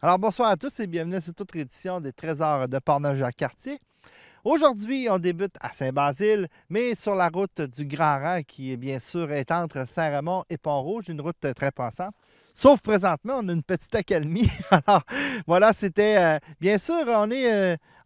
Alors bonsoir à tous et bienvenue à cette autre édition des Trésors de Portneuf-Jacques-Cartier. Aujourd'hui, on débute à Saint-Basile, mais sur la route du Grand Rang qui, bien sûr, est entre Saint-Raymond et Pont-Rouge, une route très passante. Sauf présentement, on a une petite accalmie. Alors voilà, c'était bien sûr,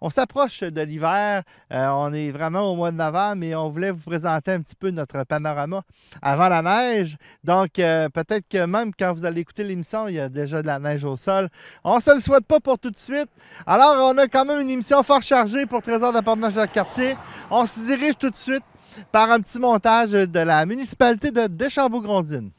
on s'approche de l'hiver. On est vraiment au mois de novembre, mais on voulait vous présenter un petit peu notre panorama avant la neige. Donc peut-être que même quand vous allez écouter l'émission, il y a déjà de la neige au sol. On ne se le souhaite pas pour tout de suite. Alors on a quand même une émission fort chargée pour Trésors de Portneuf-Jacques-Cartier. On se dirige tout de suite par un petit montage de la municipalité de Deschambault-Grondines.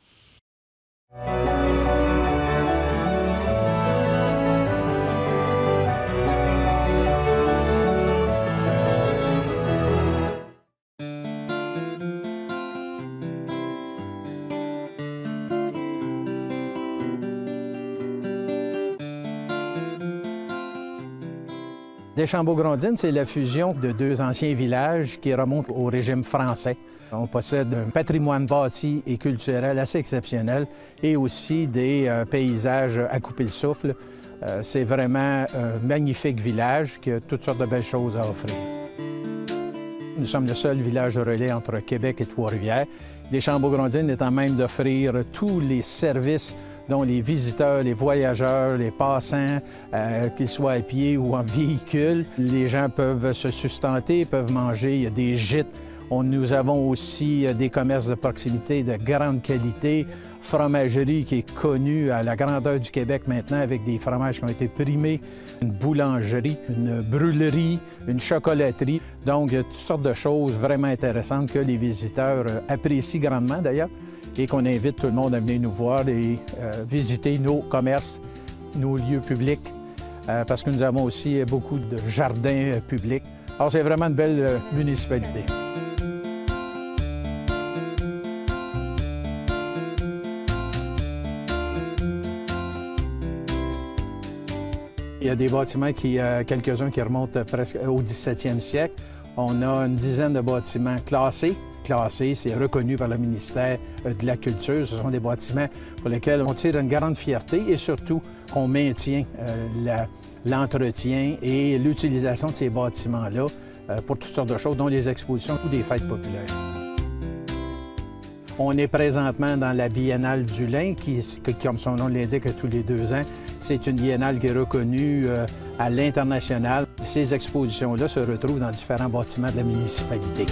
Deschambault-Grondines, c'est la fusion de deux anciens villages qui remontent au régime français. On possède un patrimoine bâti et culturel assez exceptionnel et aussi des paysages à couper le souffle. C'est vraiment un magnifique village qui a toutes sortes de belles choses à offrir. Nous sommes le seul village de relais entre Québec et Trois-Rivières. Deschambault-Grondines est en même d'offrir tous les services dont les visiteurs, les voyageurs, les passants, qu'ils soient à pied ou en véhicule. Les gens peuvent se sustenter, peuvent manger, il y a des gîtes. Nous avons aussi des commerces de proximité de grande qualité, fromagerie qui est connue à la grandeur du Québec maintenant avec des fromages qui ont été primés, une boulangerie, une brûlerie, une chocolaterie. Donc, il y a toutes sortes de choses vraiment intéressantes que les visiteurs apprécient grandement d'ailleurs et qu'on invite tout le monde à venir nous voir et visiter nos commerces, nos lieux publics, parce que nous avons aussi beaucoup de jardins publics. Alors, c'est vraiment une belle municipalité. Il y a des bâtiments, quelques-uns qui remontent presque au 17e siècle. On a une dizaine de bâtiments classés. Classés, c'est reconnu par le ministère de la Culture. Ce sont des bâtiments pour lesquels on tire une grande fierté et surtout qu'on maintient l'entretien et l'utilisation de ces bâtiments-là pour toutes sortes de choses, dont des expositions ou des fêtes populaires. On est présentement dans la Biennale du lin, qui, comme son nom l'indique, tous les 2 ans. C'est une biennale qui est reconnue à l'international. Ces expositions-là se retrouvent dans différents bâtiments de la municipalité.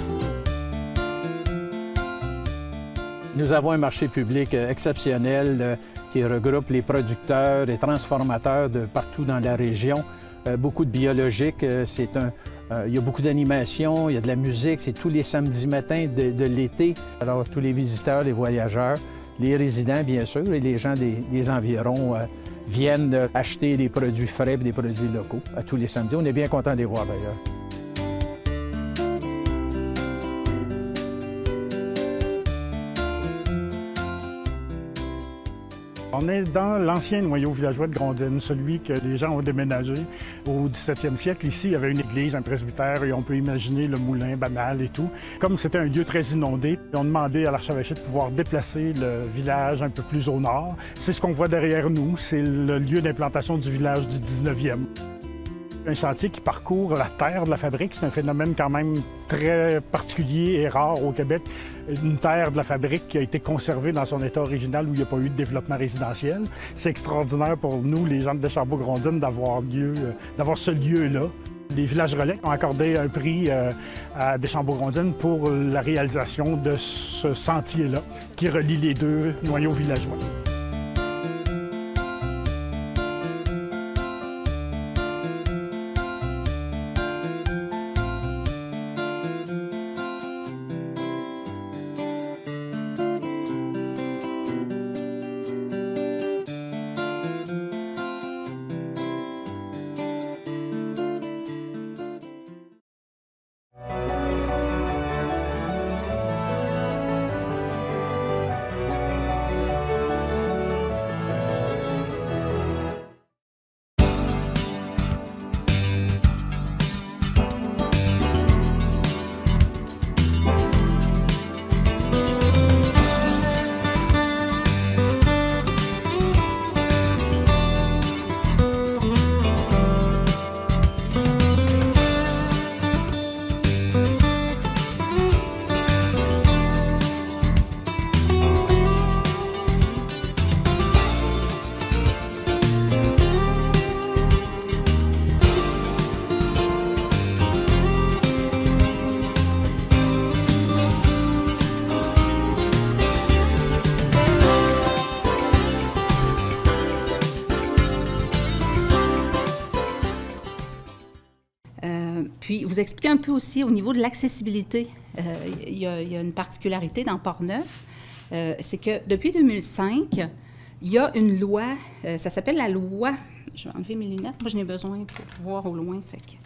Nous avons un marché public exceptionnel qui regroupe les producteurs et transformateurs de partout dans la région. Beaucoup de biologiques, il y a beaucoup d'animation, il y a de la musique, c'est tous les samedis matins de l'été. Alors tous les visiteurs, les voyageurs, les résidents bien sûr et les gens des environs viennent acheter des produits frais et des produits locaux à tous les samedis. On est bien content de les voir d'ailleurs. On est dans l'ancien noyau villageois de Grondines, celui que les gens ont déménagé au 17e siècle. Ici, il y avait une église, un presbytère, et on peut imaginer le moulin banal et tout. Comme c'était un lieu très inondé, on demandait à l'archevêché de pouvoir déplacer le village un peu plus au nord. C'est ce qu'on voit derrière nous, c'est le lieu d'implantation du village du 19e. Un chantier qui parcourt la terre de la fabrique, c'est un phénomène quand même très particulier et rare au Québec. Une terre de la fabrique qui a été conservée dans son état original où il n'y a pas eu de développement résidentiel. C'est extraordinaire pour nous, les gens de Deschambault-Grondines, d'avoir ce lieu-là. Les villages relais ont accordé un prix à Deschambault-Grondines pour la réalisation de ce sentier-là qui relie les 2 noyaux villageois. Puis, vous expliquez un peu aussi au niveau de l'accessibilité. Il y a une particularité dans Portneuf, c'est que depuis 2005, il y a une loi, ça s'appelle la loi, je vais enlever mes lunettes, moi je n'ai besoin pour voir au loin, fait que...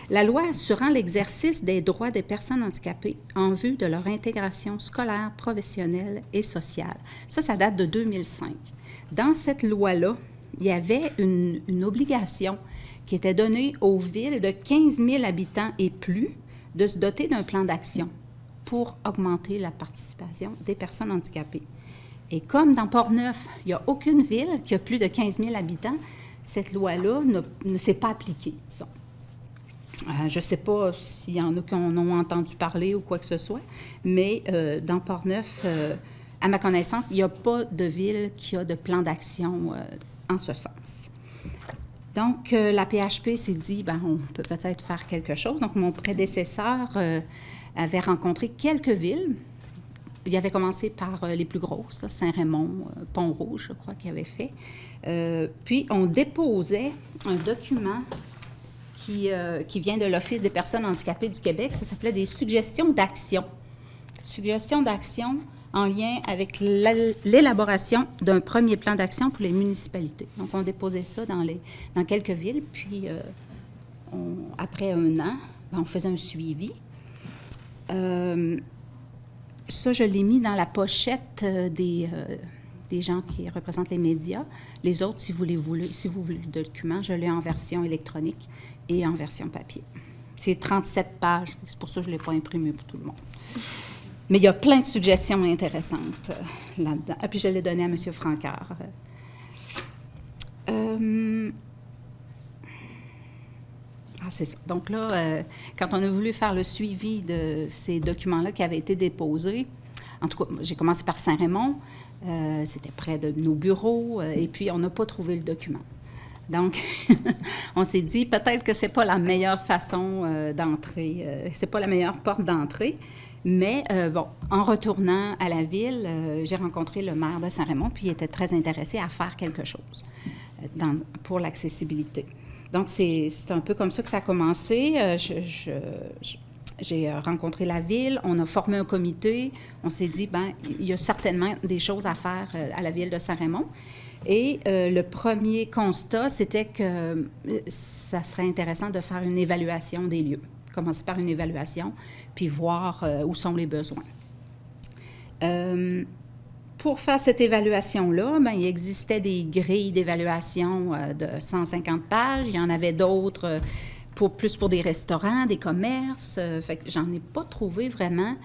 La loi assurant l'exercice des droits des personnes handicapées en vue de leur intégration scolaire, professionnelle et sociale. Ça date de 2005. Dans cette loi-là, il y avait une obligation qui était donnée aux villes de 15 000 habitants et plus de se doter d'un plan d'action pour augmenter la participation des personnes handicapées. Et comme dans Portneuf, il n'y a aucune ville qui a plus de 15 000 habitants, cette loi-là ne s'est pas appliquée, disons. Je ne sais pas s'il y en a qui en ont entendu parler ou quoi que ce soit, mais dans Portneuf, à ma connaissance, il n'y a pas de ville qui a de plan d'action en ce sens. Donc, la PHP s'est dit, ben, on peut peut-être faire quelque chose. Donc, mon prédécesseur avait rencontré quelques villes. Il avait commencé par les plus grosses, Saint-Raymond, Pont-Rouge, je crois qu'il avait fait. Puis, on déposait un document qui vient de l'Office des personnes handicapées du Québec. Ça s'appelait des suggestions d'action. Suggestions d'action en lien avec l'élaboration d'un premier plan d'action pour les municipalités. Donc, on déposait ça dans quelques villes, puis après un an, on faisait un suivi. Ça, je l'ai mis dans la pochette des gens qui représentent les médias. Les autres, si vous voulez le document, je l'ai en version électronique et en version papier. C'est 37 pages, c'est pour ça que je ne l'ai pas imprimé pour tout le monde. Mais il y a plein de suggestions intéressantes là-dedans. Et puis, je l'ai donné à M. Francard. c'est ça. Donc là, quand on a voulu faire le suivi de ces documents-là qui avaient été déposés, en tout cas, j'ai commencé par Saint-Raymond, c'était près de nos bureaux, et puis on n'a pas trouvé le document. Donc, on s'est dit peut-être que c'est pas la meilleure façon d'entrer, c'est pas la meilleure porte d'entrée, mais bon, en retournant à la ville, j'ai rencontré le maire de Saint-Raymond, puis il était très intéressé à faire quelque chose pour l'accessibilité. Donc, c'est un peu comme ça que ça a commencé. J'ai rencontré la ville, on a formé un comité, on s'est dit, bien, il y a certainement des choses à faire à la ville de Saint-Raymond. Et le premier constat, c'était que ça serait intéressant de faire une évaluation des lieux. Commencer par une évaluation, puis voir où sont les besoins. Pour faire cette évaluation-là, bien, il existait des grilles d'évaluation de 150 pages. Il y en avait d'autres plus pour des restaurants, des commerces. Fait que j'en ai pas trouvé vraiment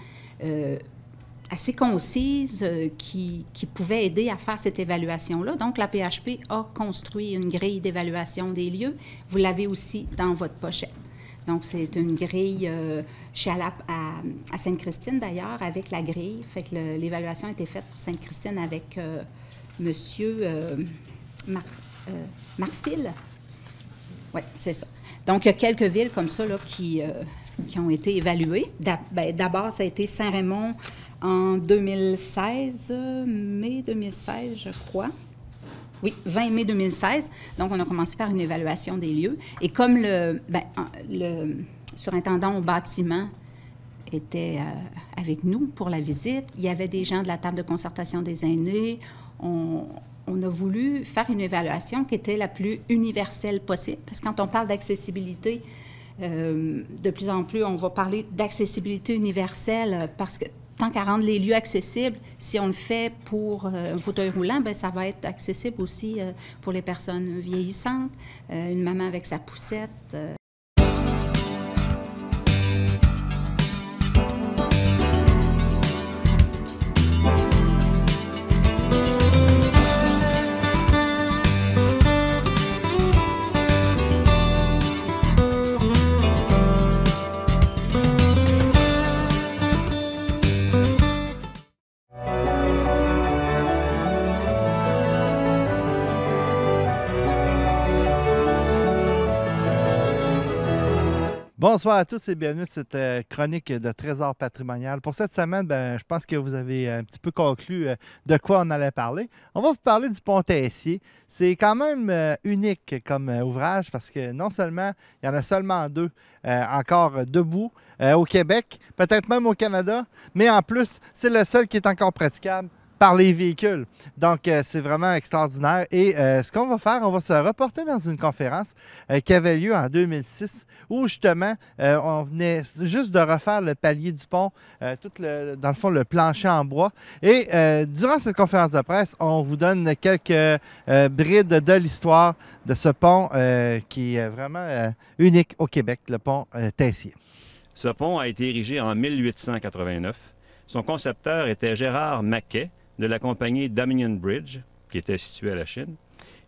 assez concise qui pouvait aider à faire cette évaluation-là. Donc, la PHP a construit une grille d'évaluation des lieux. Vous l'avez aussi dans votre pochette. Donc, c'est une grille chez à Sainte-Christine, d'ailleurs, avec la grille. Fait que l'évaluation a été faite pour Sainte-Christine avec monsieur Marcille. Oui, c'est ça. Donc, il y a quelques villes comme ça là, qui ont été évaluées. D'abord, ça a été Saint-Raymond en 2016, mai 2016, je crois. Oui, 20 mai 2016. Donc, on a commencé par une évaluation des lieux. Et comme le surintendant au bâtiment était avec nous pour la visite, il y avait des gens de la table de concertation des aînés. On a voulu faire une évaluation qui était la plus universelle possible. Parce que quand on parle d'accessibilité, de plus en plus, on va parler d'accessibilité universelle parce que tant qu'à rendre les lieux accessibles, si on le fait pour un fauteuil roulant, bien, ça va être accessible aussi pour les personnes vieillissantes, une maman avec sa poussette. Bonsoir à tous et bienvenue à cette chronique de Trésor patrimonial. Pour cette semaine, je pense que vous avez un petit peu conclu de quoi on allait parler. On va vous parler du pont Tessier. C'est quand même unique comme ouvrage parce que non seulement, il y en a seulement deux encore debout au Québec, peut-être même au Canada, mais en plus, c'est le seul qui est encore praticable par les véhicules. Donc, c'est vraiment extraordinaire. Et ce qu'on va faire, on va se reporter dans une conférence qui avait lieu en 2006 où, justement, on venait juste de refaire le palier du pont, dans le fond, le plancher en bois. Et durant cette conférence de presse, on vous donne quelques brides de l'histoire de ce pont qui est vraiment unique au Québec, le pont Tessier. Ce pont a été érigé en 1889. Son concepteur était Gérard Maquet, de la compagnie Dominion Bridge, qui était située à la Chine.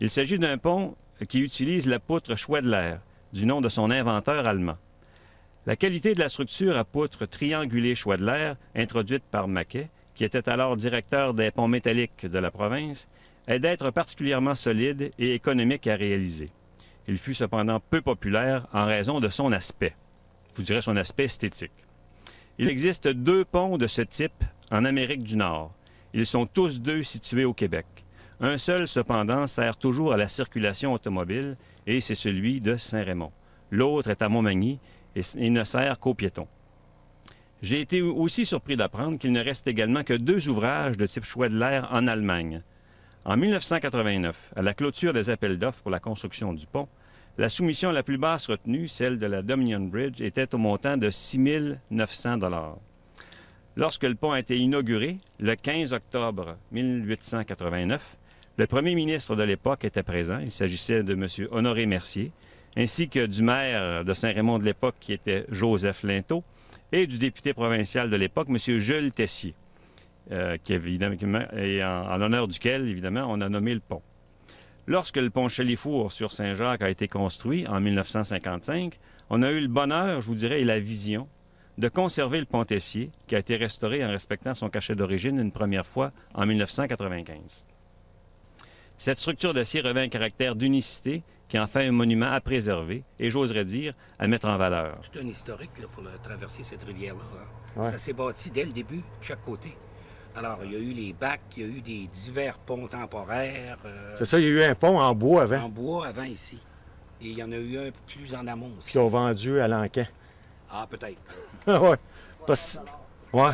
Il s'agit d'un pont qui utilise la poutre Schwedler, du nom de son inventeur allemand. La qualité de la structure à poutre triangulée Schwedler, introduite par Maquet, qui était alors directeur des ponts métalliques de la province, est d'être particulièrement solide et économique à réaliser. Il fut cependant peu populaire en raison de son aspect. Je vous dirais son aspect esthétique. Il existe deux ponts de ce type en Amérique du Nord. Ils sont tous deux situés au Québec. Un seul, cependant, sert toujours à la circulation automobile, et c'est celui de Saint-Raymond. L'autre est à Montmagny et ne sert qu'aux piétons. J'ai été aussi surpris d'apprendre qu'il ne reste également que deux ouvrages de type Schwedler en Allemagne. En 1989, à la clôture des appels d'offres pour la construction du pont, la soumission la plus basse retenue, celle de la Dominion Bridge, était au montant de 6 900 $. Lorsque le pont a été inauguré, le 15 octobre 1889, le premier ministre de l'époque était présent. Il s'agissait de M. Honoré Mercier, ainsi que du maire de Saint-Raymond de l'époque, qui était Joseph Linteau, et du député provincial de l'époque, M. Jules Tessier, qui évidemment, et en l'honneur duquel, évidemment, on a nommé le pont. Lorsque le pont Chalifour sur Saint-Jacques a été construit en 1955, on a eu le bonheur, je vous dirais, et la vision de conserver le pont Tessier, qui a été restauré en respectant son cachet d'origine une première fois en 1995. Cette structure d'acier revêt un caractère d'unicité qui en fait un monument à préserver et, j'oserais dire, à mettre en valeur. C'est un historique là, pour traverser cette rivière-là. Hein. Ouais. Ça s'est bâti dès le début, de chaque côté. Alors, il y a eu les bacs, il y a eu des divers ponts temporaires. C'est ça, il y a eu un pont en bois avant, En bois avant ici. Et il y en a eu un plus en amont aussi. qui ont vendu à l'Ancan. Ah, peut-être. Ouais. Parce... Ouais.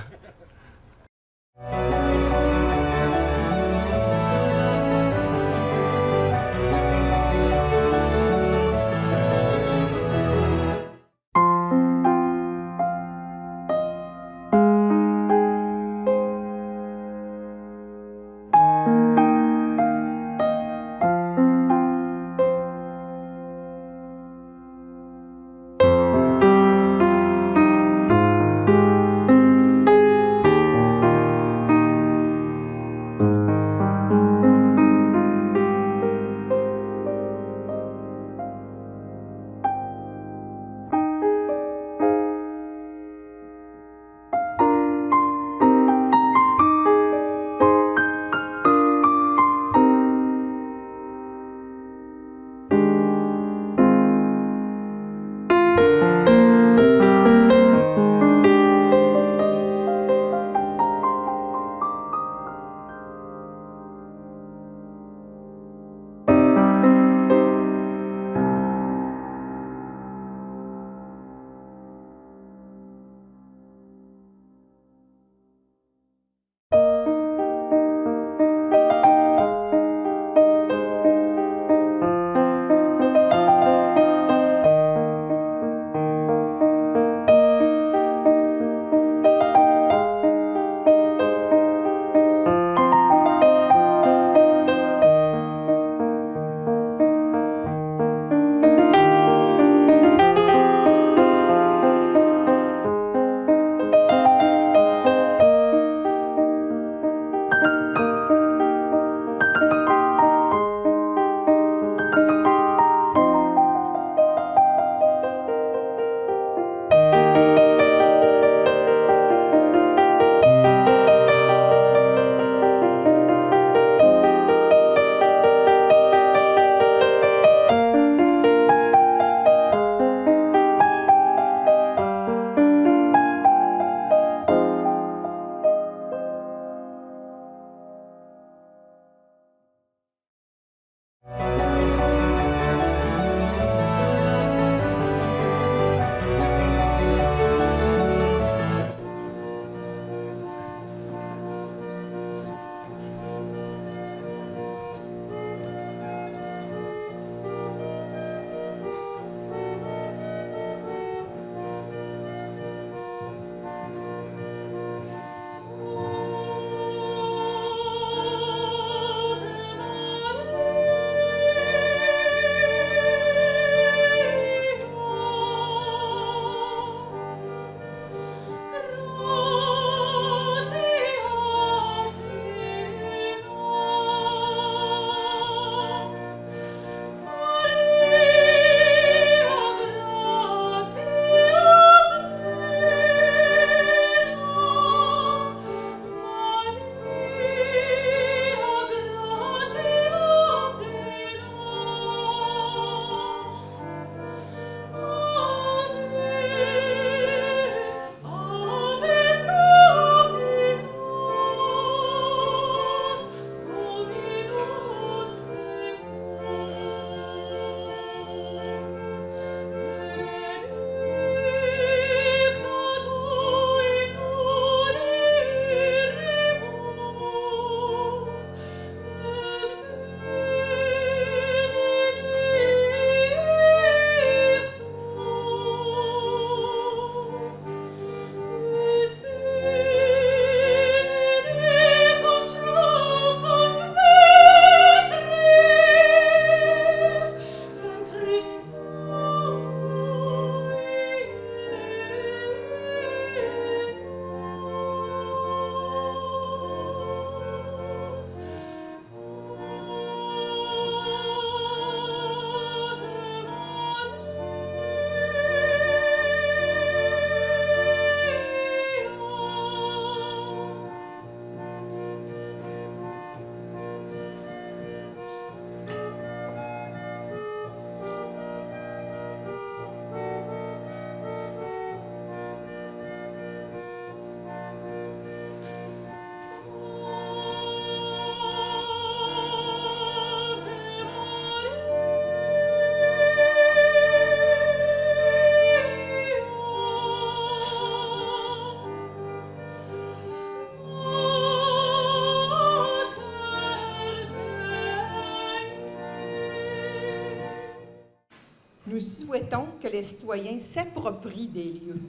souhaitons que les citoyens s'approprient des lieux,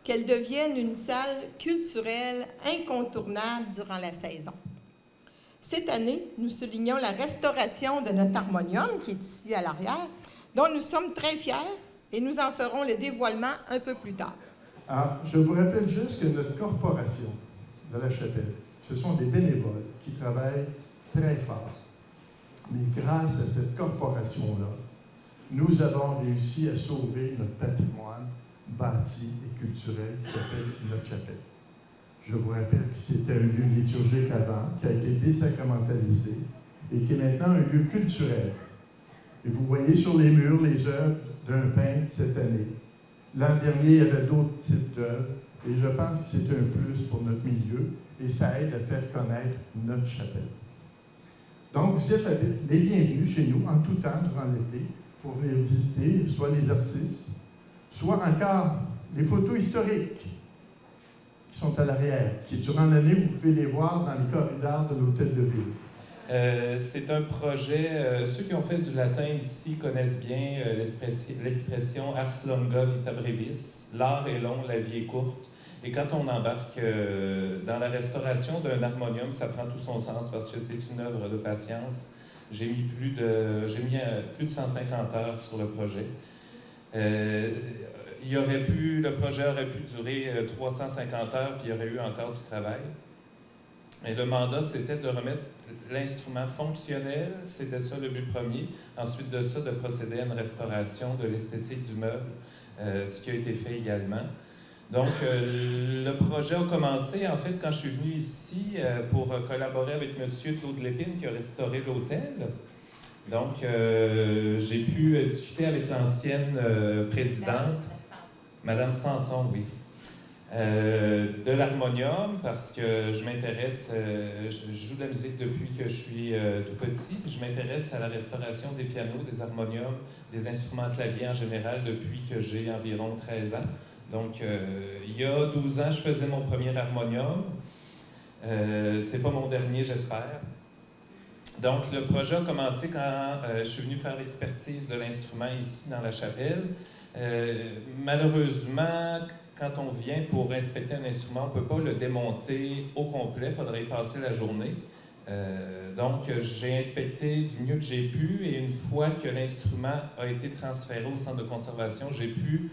qu'elles deviennent une salle culturelle incontournable durant la saison. Cette année, nous soulignons la restauration de notre harmonium, qui est ici à l'arrière, dont nous sommes très fiers et nous en ferons le dévoilement un peu plus tard. Alors, je vous rappelle juste que notre corporation de la Chapelle, ce sont des bénévoles qui travaillent très fort. Mais grâce à cette corporation-là, nous avons réussi à sauver notre patrimoine bâti et culturel qui s'appelle notre chapelle. Je vous rappelle que c'était un lieu liturgique avant, qui a été désacramentalisé et qui est maintenant un lieu culturel. Et vous voyez sur les murs les œuvres d'un peintre cette année. L'an dernier, il y avait d'autres types d'œuvres et je pense que c'est un plus pour notre milieu et ça aide à faire connaître notre chapelle. Donc, vous êtes les bienvenus chez nous en tout temps durant l'été pour venir visiter soit les artistes, soit encore les photos historiques qui sont à l'arrière, qui durant l'année, vous pouvez les voir dans les corridors de l'hôtel de ville. C'est un projet, ceux qui ont fait du latin ici connaissent bien l'expression ars longa vita brevis, l'art est long, la vie est courte. Et quand on embarque dans la restauration d'un harmonium, ça prend tout son sens parce que c'est une œuvre de patience. J'ai mis plus de 150 heures sur le projet. Le projet aurait pu durer 350 heures, puis il y aurait eu encore du travail. Et le mandat, c'était de remettre l'instrument fonctionnel, c'était ça le but premier. Ensuite de ça, de procéder à une restauration de l'esthétique du meuble, ce qui a été fait également. Donc, le projet a commencé, en fait, quand je suis venu ici pour collaborer avec M. Claude Lépine, qui a restauré l'hôtel. Donc, j'ai pu discuter avec l'ancienne présidente, Mme Sanson, oui, de l'harmonium, parce que je m'intéresse, je joue de la musique depuis que je suis tout petit, je m'intéresse à la restauration des pianos, des harmoniums, des instruments de clavier en général depuis que j'ai environ 13 ans. Donc, il y a 12 ans, je faisais mon premier harmonium. C'est pas mon dernier, j'espère. Donc, le projet a commencé quand je suis venu faire l'expertise de l'instrument ici dans la chapelle. Malheureusement, quand on vient pour inspecter un instrument, on ne peut pas le démonter au complet, il faudrait y passer la journée. Donc, j'ai inspecté du mieux que j'ai pu et une fois que l'instrument a été transféré au centre de conservation, j'ai pu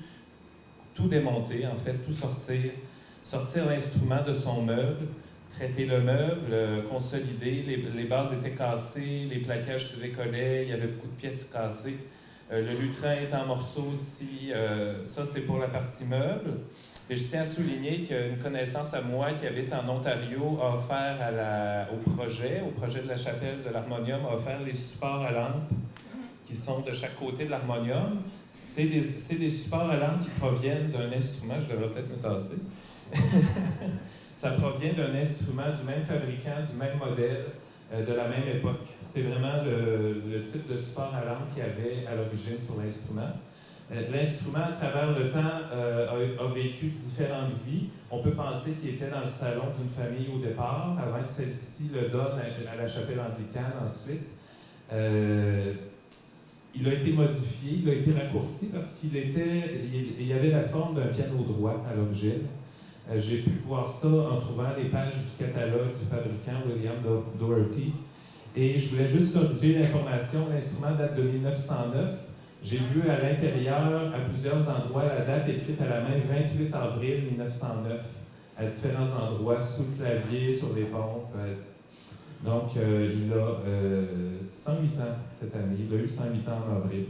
tout démonter, en fait, tout sortir l'instrument de son meuble, traiter le meuble, consolider, les bases étaient cassées, les plaquages se décollaient, il y avait beaucoup de pièces cassées. Le lutrin est en morceaux aussi, ça c'est pour la partie meuble. Et je tiens à souligner qu'une connaissance à moi qui habite en Ontario a offert au projet de la chapelle de l'harmonium, a offert les supports à lampe qui sont de chaque côté de l'harmonium. C'est des supports à lampe qui proviennent d'un instrument, je devrais peut-être me tasser. Ça provient d'un instrument du même fabricant, du même modèle, de la même époque. C'est vraiment le type de support à lampe qu'il y avait à l'origine sur l'instrument. L'instrument, à travers le temps, a vécu différentes vies. On peut penser qu'il était dans le salon d'une famille au départ, avant que celle-ci le donne à la chapelle anglicane ensuite. Il a été modifié, il a été raccourci parce qu'il y avait la forme d'un piano droit à l'origine. J'ai pu voir ça en trouvant les pages du catalogue du fabricant William Doherty. Et je voulais juste corriger l'information, l'instrument date de 1909. J'ai vu à l'intérieur, à plusieurs endroits, la date écrite à la main, 28 avril 1909, à différents endroits, sous le clavier, sur les pompes. Donc, il a 108 ans cette année. Il a eu 108 ans en avril.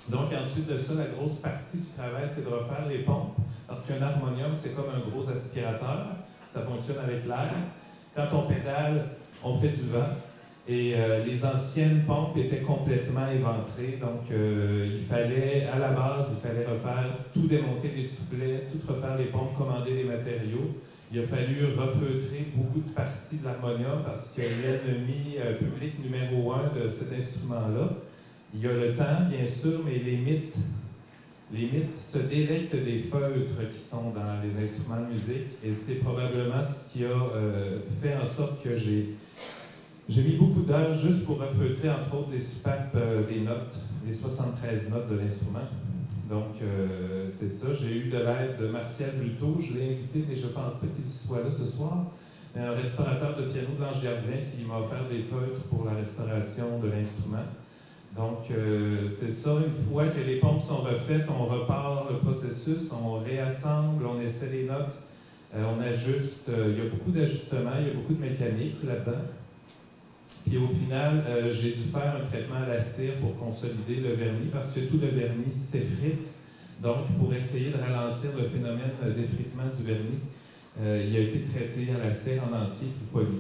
Donc, ensuite de ça, la grosse partie du travail, c'est de refaire les pompes. Parce qu'un harmonium, c'est comme un gros aspirateur. Ça fonctionne avec l'air. Quand on pédale, on fait du vent. Et les anciennes pompes étaient complètement éventrées. Donc, il fallait, à la base, il fallait refaire, tout démonter les soufflets, tout refaire les pompes, commander les matériaux. Il a fallu refeutrer beaucoup de parties de l'harmonium parce que l'ennemi public numéro 1 de cet instrument-là, il y a le temps, bien sûr, mais les mythes se délectent des feutres qui sont dans les instruments de musique et c'est probablement ce qui a fait en sorte que j'ai mis beaucoup d'heures juste pour refeutrer, entre autres, les soupapes des notes, les 73 notes de l'instrument. Donc, c'est ça. J'ai eu de l'aide de Martial Buteau. Je l'ai invité, mais je ne pense pas qu'il soit là ce soir. Un restaurateur de piano de l'Ange-Gardien qui m'a offert des feutres pour la restauration de l'instrument. Donc, c'est ça. Une fois que les pompes sont refaites, on repart le processus, on réassemble, on essaie les notes, on ajuste. Il y a beaucoup d'ajustements, il y a beaucoup de mécanique là-dedans. Puis au final, j'ai dû faire un traitement à la cire pour consolider le vernis parce que tout le vernis s'effrite. Donc, pour essayer de ralentir le phénomène d'effritement du vernis, il a été traité à la cire en entier puis poli.